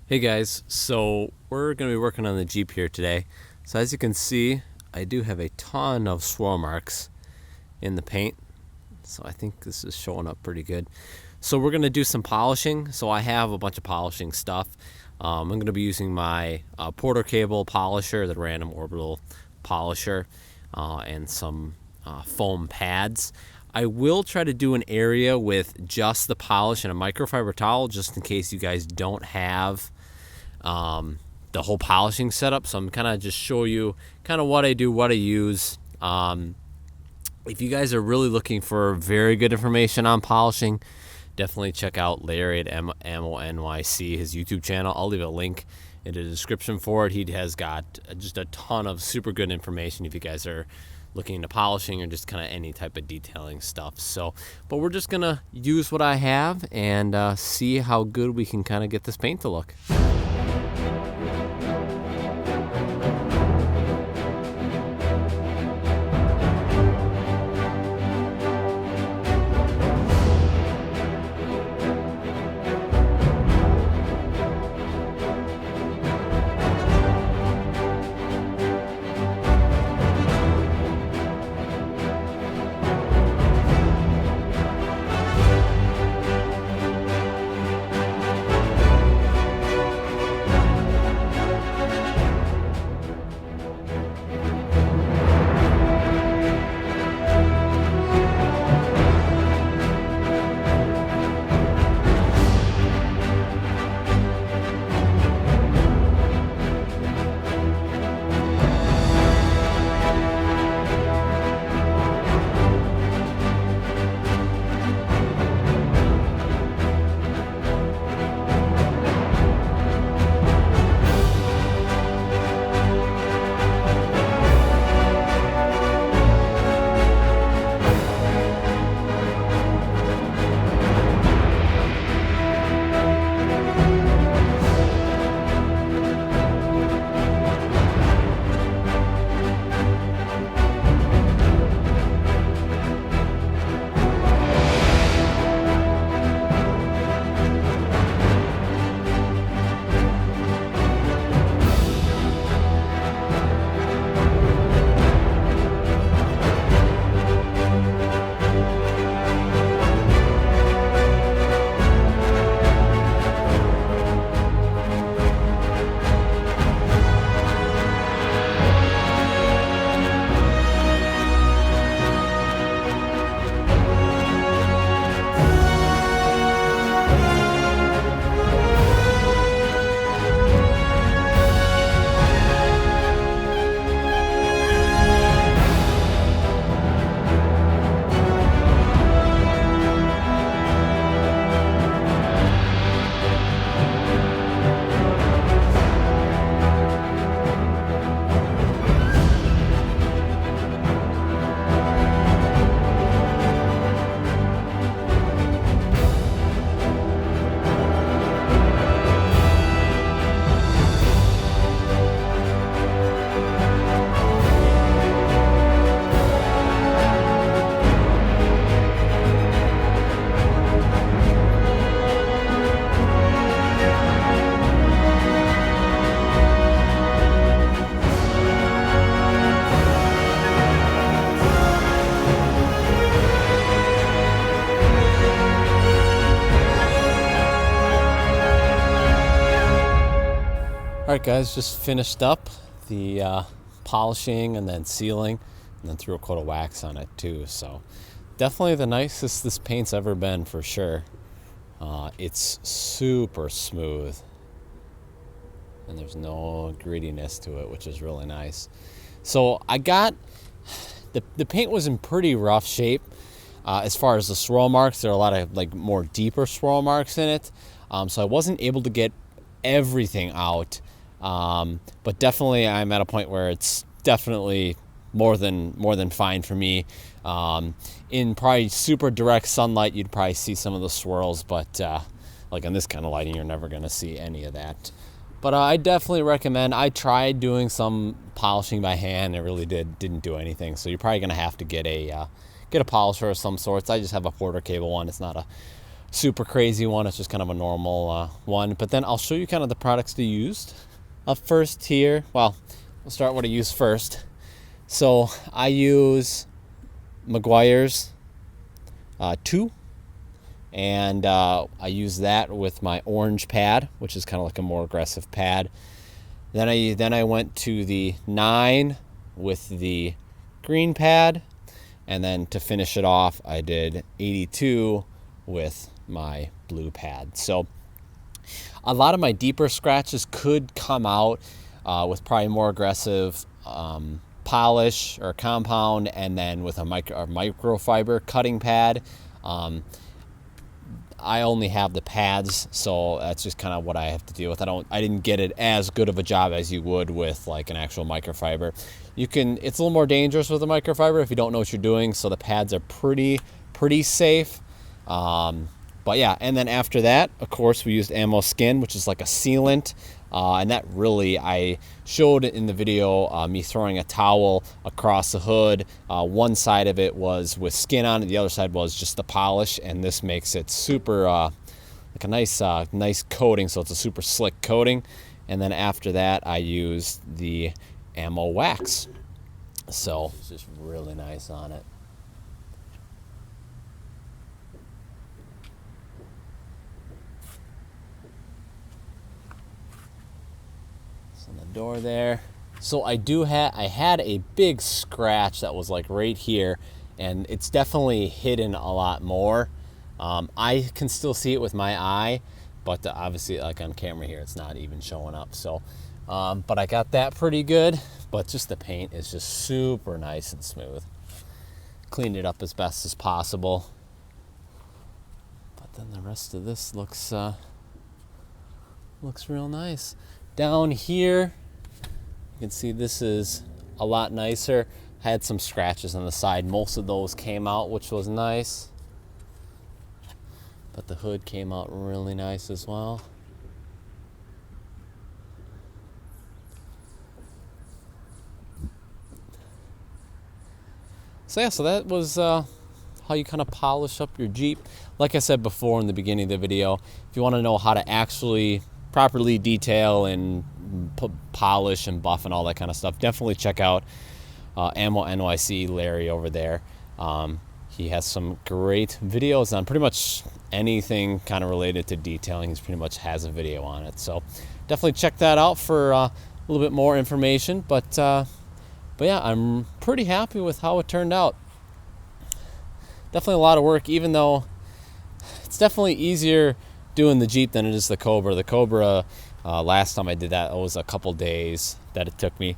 Hey guys, so we're going to be working on the Jeep here today. So as you can see, I do have a ton of swirl marks in the paint. So I think this is showing up pretty good. So we're going to do some polishing. So I have a bunch of polishing stuff. I'm going to be using my Porter cable polisher, the random orbital polisher, and some foam pads. I will try to do an area with just the polish and a microfiber towel, just in case you guys don't have the whole polishing setup. So I'm kind of just show you kind of what I do, what I use. If you guys are really looking for very good information on polishing, definitely check out Larry at Ammo NYC, his YouTube channel. I'll leave a link in the description for it. He has got just a ton of super good information if you guys are looking into polishing or just kind of any type of detailing stuff. So, but we're just gonna use what I have and see how good we can kind of get this paint to look. Alright guys, just finished up the polishing and then sealing, and then threw a coat of wax on it too. So definitely the nicest this paint's ever been for sure. It's super smooth and there's no grittiness to it, which is really nice. So I got the paint was in pretty rough shape as far as the swirl marks. There are a lot of like more deeper swirl marks in it, so I wasn't able to get everything out. But definitely I'm at a point where it's definitely more than fine for me. In probably super direct sunlight, you'd probably see some of the swirls, but like in this kind of lighting, you're never going to see any of that. But I definitely recommend. I tried doing some polishing by hand. It really didn't do anything. So you're probably going to have to get a polisher of some sorts. I just have a Porter cable one. It's not a super crazy one. It's just kind of a normal one. But then I'll show you kind of the products they used. Up first here, well, we'll start what I use first. So I use Meguiar's 2, and I use that with my orange pad, which is kind of like a more aggressive pad. Then I went to the 9 with the green pad, and then to finish it off, I did 82 with my blue pad. So a lot of my deeper scratches could come out with probably more aggressive polish or compound, and then with a microfiber cutting pad. I only have the pads, so that's just kind of what I have to deal with. I didn't get it as good of a job as you would with like an actual microfiber. It's a little more dangerous with a microfiber if you don't know what you're doing, so the pads are pretty safe. But yeah, and then after that, of course, we used Ammo Skin, which is like a sealant. And that really, I showed in the video me throwing a towel across the hood. One side of it was with skin on it, the other side was just the polish, and this makes it super, like a nice coating, so it's a super slick coating. And then after that, I used the ammo wax. So it's just really nice on it. On the door there. So I had a big scratch that was like right here, and it's definitely hidden a lot more. I can still see it with my eye, but obviously like on camera here, it's not even showing up. So, but I got that pretty good, but just the paint is just super nice and smooth. Cleaned it up as best as possible. But then the rest of this looks real nice. Down here, you can see this is a lot nicer. I had some scratches on the side. Most of those came out, which was nice. But the hood came out really nice as well. So yeah, so that was how you kind of polish up your Jeep. Like I said before in the beginning of the video, if you want to know how to actually properly detail and polish and buff and all that kind of stuff, definitely check out Ammo NYC Larry over there. He has some great videos on pretty much anything kind of related to detailing. He pretty much has a video on it, so definitely check that out for a little bit more information. But yeah, I'm pretty happy with how it turned out. Definitely a lot of work, even though it's definitely easier doing the Jeep than it is the Cobra. The Cobra, last time I did that, it was a couple days that it took me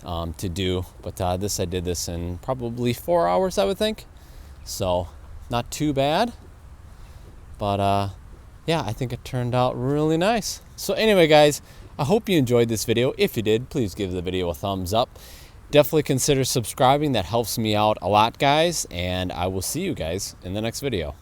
to do. But I did this in probably 4 hours, I would think. So not too bad. But yeah, I think it turned out really nice. So anyway, guys, I hope you enjoyed this video. If you did, please give the video a thumbs up. Definitely consider subscribing. That helps me out a lot, guys. And I will see you guys in the next video.